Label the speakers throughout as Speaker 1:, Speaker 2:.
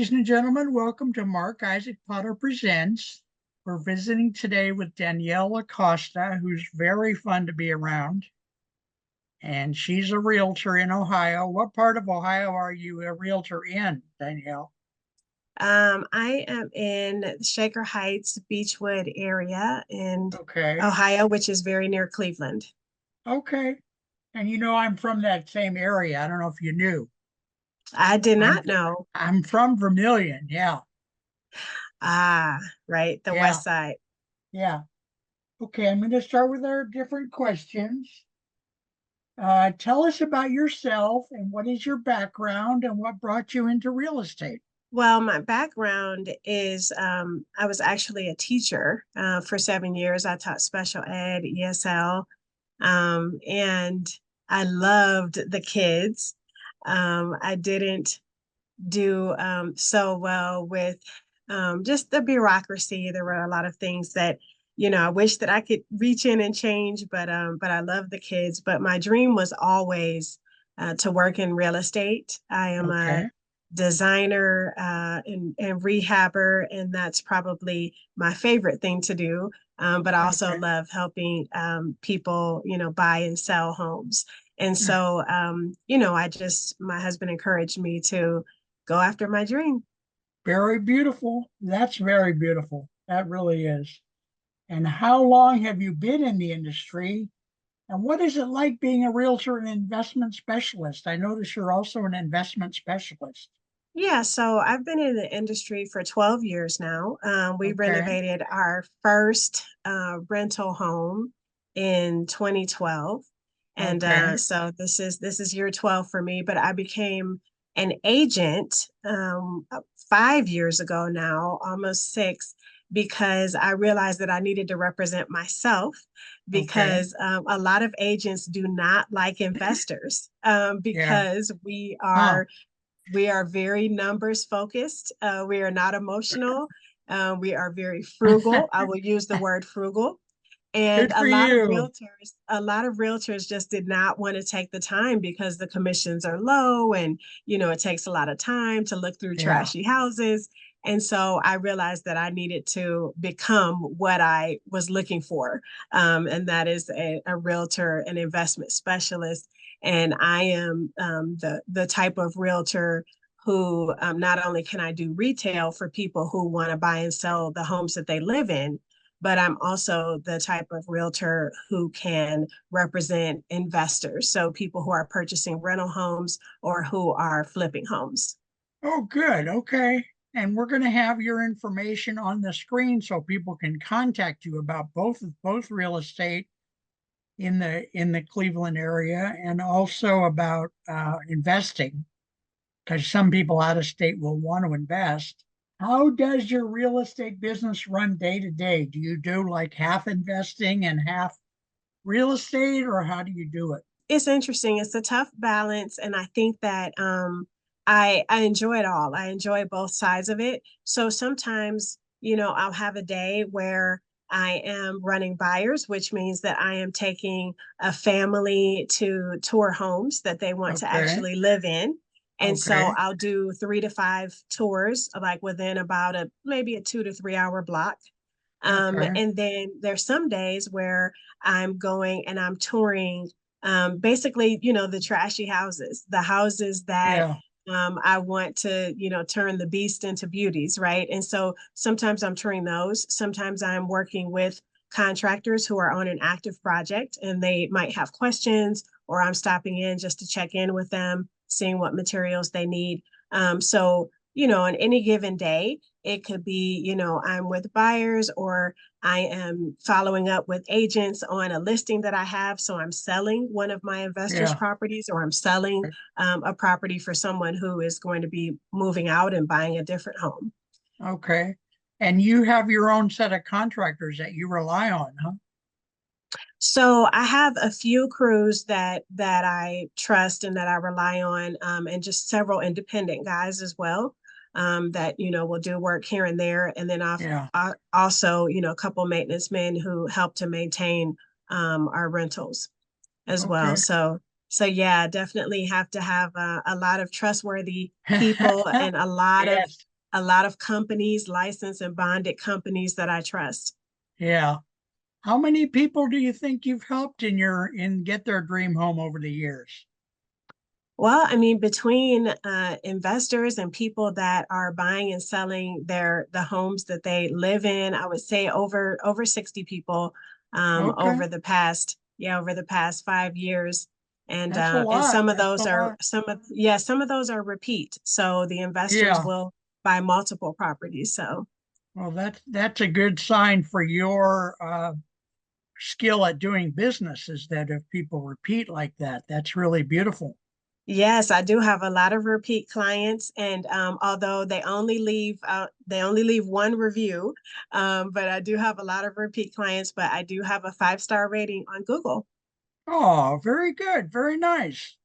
Speaker 1: Ladies and gentlemen, welcome to Mark Isaac Potter Presents. We're visiting today with Danielle Acosta, who's very fun to be around. And she's a realtor in Ohio. What part of Ohio are you a realtor in, Danielle?
Speaker 2: I am in Shaker Heights, Beechwood area in
Speaker 1: Okay.
Speaker 2: Ohio, which is very near Cleveland.
Speaker 1: Okay. And you know I'm from that same area. I don't know if you knew.
Speaker 2: I did
Speaker 1: I'm
Speaker 2: not know.
Speaker 1: I'm from Vermilion. Yeah.
Speaker 2: Ah, right, the
Speaker 1: Yeah.
Speaker 2: West Side.
Speaker 1: Yeah. Okay, I'm going to start with our different questions. Tell us about yourself and what is your background and what brought you into real estate?
Speaker 2: Well, my background is I was actually a teacher for 7 years. I taught special ed, ESL, and I loved the kids. I didn't do so well with just the bureaucracy. There were a lot of things that, I wish that I could reach in and change, but I love the kids. But my dream was always to work in real estate. I am a
Speaker 1: Okay.
Speaker 2: designer and rehabber, and that's probably my favorite thing to do. But I also
Speaker 1: Okay.
Speaker 2: love helping people, buy and sell homes. And
Speaker 1: Mm.
Speaker 2: so, my husband encouraged me to go after my dream.
Speaker 1: Very beautiful. That's very beautiful. That really is. And how long have you been in the industry? And what is it like being a realtor and investment specialist? I notice you're also an investment specialist.
Speaker 2: Yeah, so I've been in the industry for 12 years now. We
Speaker 1: Okay.
Speaker 2: renovated our first rental home in 2012. And
Speaker 1: Okay.
Speaker 2: so this is year 12 for me, but I became an agent 5 years ago now, almost six, because I realized that I needed to represent myself
Speaker 1: Okay.
Speaker 2: because a lot of agents do not like investors
Speaker 1: Yeah.
Speaker 2: because
Speaker 1: Huh.
Speaker 2: we are very numbers focused. We are not emotional. We are very frugal. I will use the word frugal. And
Speaker 1: Good for you.
Speaker 2: a lot of realtors just did not want to take the time because the commissions are low and, it takes a lot of time to look through
Speaker 1: Yeah.
Speaker 2: trashy houses. And so I realized that I needed to become what I was looking for. And that is a realtor, an investment specialist. And I am the type of realtor who not only can I do retail for people who want to buy and sell the homes that they live in, but I'm also the type of realtor who can represent investors. So people who are purchasing rental homes or who are flipping homes.
Speaker 1: Oh, good. Okay. And we're going to have your information on the screen so people can contact you about both real estate in the Cleveland area and also about investing because some people out of state will want to invest. How does your real estate business run day to day? Do you do like half investing and half real estate, or how do you do it?
Speaker 2: It's interesting. It's a tough balance, and I think that I enjoy it all. I enjoy both sides of it. So sometimes, I'll have a day where I am running buyers, which means that I am taking a family to tour homes that they want to
Speaker 1: Okay.
Speaker 2: actually live in. And so
Speaker 1: Okay.
Speaker 2: I'll do 3 to 5 tours, like within about a maybe a 2 to 3 hour block.
Speaker 1: Okay.
Speaker 2: And then there's some days where I'm going and I'm touring basically, the trashy houses, the houses that
Speaker 1: Yeah.
Speaker 2: I want to, turn the beast into beauties, right? And so sometimes I'm touring those. Sometimes I'm working with contractors who are on an active project and they might have questions, or I'm stopping in just to check in with them, seeing what materials they need. So, on any given day, it could be, I'm with buyers or I am following up with agents on a listing that I have. So I'm selling one of my investors'
Speaker 1: Yeah.
Speaker 2: properties, or I'm selling a property for someone who is going to be moving out and buying a different home.
Speaker 1: Okay. And you have your own set of contractors that you rely on, huh?
Speaker 2: So I have a few crews that I trust and that I rely on, and just several independent guys as well, that will do work here and there. And then
Speaker 1: Yeah.
Speaker 2: also a couple maintenance men who help to maintain our rentals as well.
Speaker 1: Okay.
Speaker 2: So yeah, definitely have to have a lot of trustworthy people and a lot of
Speaker 1: Yes.
Speaker 2: a lot of companies, licensed and bonded companies that I trust.
Speaker 1: Yeah. How many people do you think you've helped in get their dream home over the years?
Speaker 2: Well, I mean, between investors and people that are buying and selling the homes that they live in, I would say over 60 people
Speaker 1: Okay,
Speaker 2: over the past 5 years.
Speaker 1: that's a
Speaker 2: And
Speaker 1: lot.
Speaker 2: some of
Speaker 1: That's
Speaker 2: those
Speaker 1: a
Speaker 2: are
Speaker 1: lot.
Speaker 2: some of those are repeat. So the investors
Speaker 1: Yeah.
Speaker 2: will buy multiple properties. So
Speaker 1: Well, that's a good sign for your skill at doing business is that if people repeat like that, that's really beautiful.
Speaker 2: yes, I do have a lot of repeat clients, and although they only leave one review, but I do have a lot of repeat clients. But I do have a 5-star rating on Google.
Speaker 1: Oh, very good. Very nice.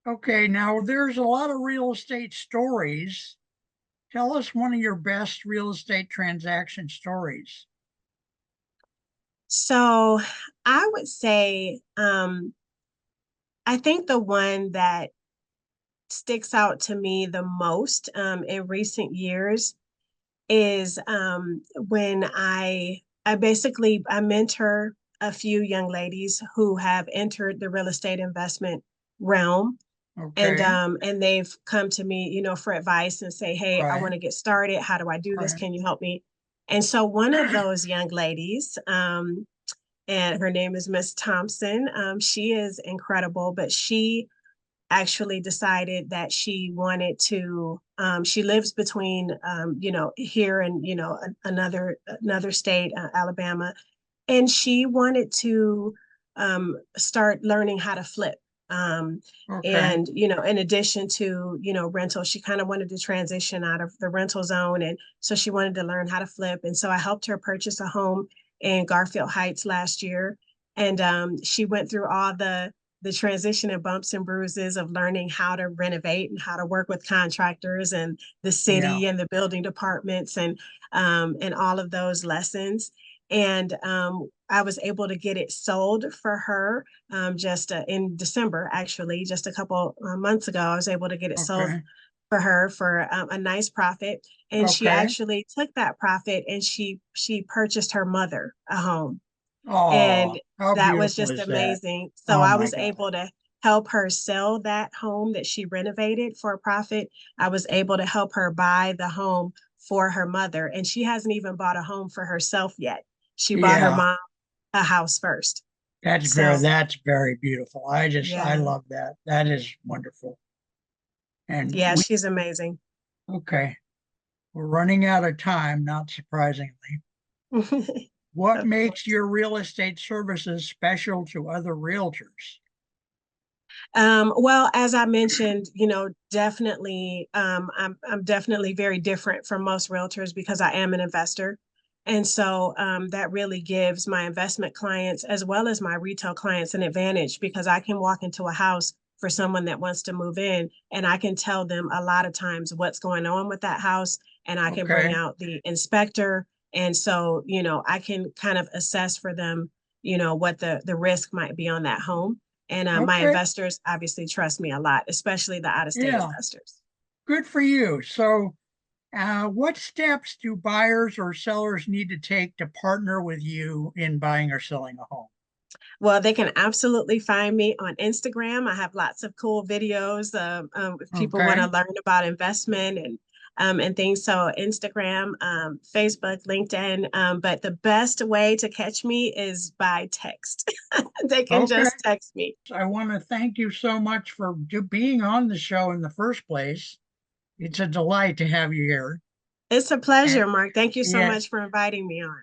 Speaker 1: Okay, now there's a lot of real estate stories. Tell us one of your best real estate transaction stories.
Speaker 2: So I would say I think the one that sticks out to me the most in recent years is when I mentor a few young ladies who have entered the real estate investment realm,
Speaker 1: Okay,
Speaker 2: and they've come to me, for advice and say, hey, I want
Speaker 1: right,
Speaker 2: to get started. How do I do this?
Speaker 1: right.
Speaker 2: Can you help me? And so one of those young ladies, and her name is Miss Thompson. She is incredible, but she actually decided that she wanted to she lives between here and another state, Alabama, and she wanted to start learning how to flip.
Speaker 1: Okay,
Speaker 2: And in addition to rental, she kind of wanted to transition out of the rental zone, and so she wanted to learn how to flip. And so I helped her purchase a home in Garfield Heights last year, and she went through all the transition and bumps and bruises of learning how to renovate and how to work with contractors and the
Speaker 1: yeah,
Speaker 2: city and the building departments, and all of those lessons. And I was able to get it sold for her just in December, actually, just a couple months ago. I was able to get it sold
Speaker 1: okay,
Speaker 2: for her for a nice profit. And she
Speaker 1: okay.
Speaker 2: actually took that profit and she purchased her mother a home,
Speaker 1: Oh,
Speaker 2: and
Speaker 1: how
Speaker 2: that was
Speaker 1: beautiful
Speaker 2: just
Speaker 1: is that?
Speaker 2: amazing. So
Speaker 1: Oh
Speaker 2: I
Speaker 1: my
Speaker 2: was
Speaker 1: God.
Speaker 2: able to help her sell that home that she renovated for a profit. I was able to help her buy the home for her mother, and she hasn't even bought a home for herself yet. She bought her
Speaker 1: Yeah,
Speaker 2: mom a house first.
Speaker 1: that's very
Speaker 2: So
Speaker 1: that's very beautiful. I
Speaker 2: yeah,
Speaker 1: love that. That is wonderful. And
Speaker 2: yeah,
Speaker 1: we
Speaker 2: she's amazing.
Speaker 1: okay, we're running out of time, not surprisingly. What
Speaker 2: Of
Speaker 1: makes
Speaker 2: course.
Speaker 1: your real estate services special to other realtors?
Speaker 2: Well, as I mentioned, definitely, I'm definitely very different from most realtors because I am an investor, and so that really gives my investment clients as well as my retail clients an advantage because I can walk into a house for someone that wants to move in, and I can tell them a lot of times what's going on with that house, and I can bring
Speaker 1: Okay,
Speaker 2: out the inspector, and so I can kind of assess for them, what the risk might be on that home. And my
Speaker 1: okay,
Speaker 2: investors obviously trust me a lot, especially the out of state
Speaker 1: yeah,
Speaker 2: investors.
Speaker 1: good for you. So, what steps do buyers or sellers need to take to partner with you in buying or selling a home?
Speaker 2: Well, they can absolutely find me on Instagram. I have lots of cool videos if people want to
Speaker 1: Okay,
Speaker 2: learn about investment and things. So Instagram, Facebook, LinkedIn. But the best way to catch me is by text. They can
Speaker 1: okay.
Speaker 2: just text me.
Speaker 1: I want to thank you so much for being on the show in the first place. It's a delight to have you here.
Speaker 2: It's a
Speaker 1: And
Speaker 2: pleasure, Mark. Thank you so
Speaker 1: yeah,
Speaker 2: much for inviting me on.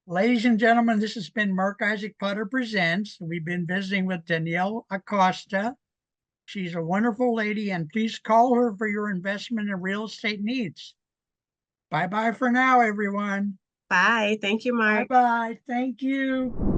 Speaker 1: ladies and gentlemen, this has been Mark Isaac Potter Presents. We've been visiting with Danielle Acosta. She's a wonderful lady, and please call her for your investment and real estate needs. Bye bye for now, everyone.
Speaker 2: Bye. Thank you,
Speaker 1: Bye
Speaker 2: Mark.
Speaker 1: bye. Thank you.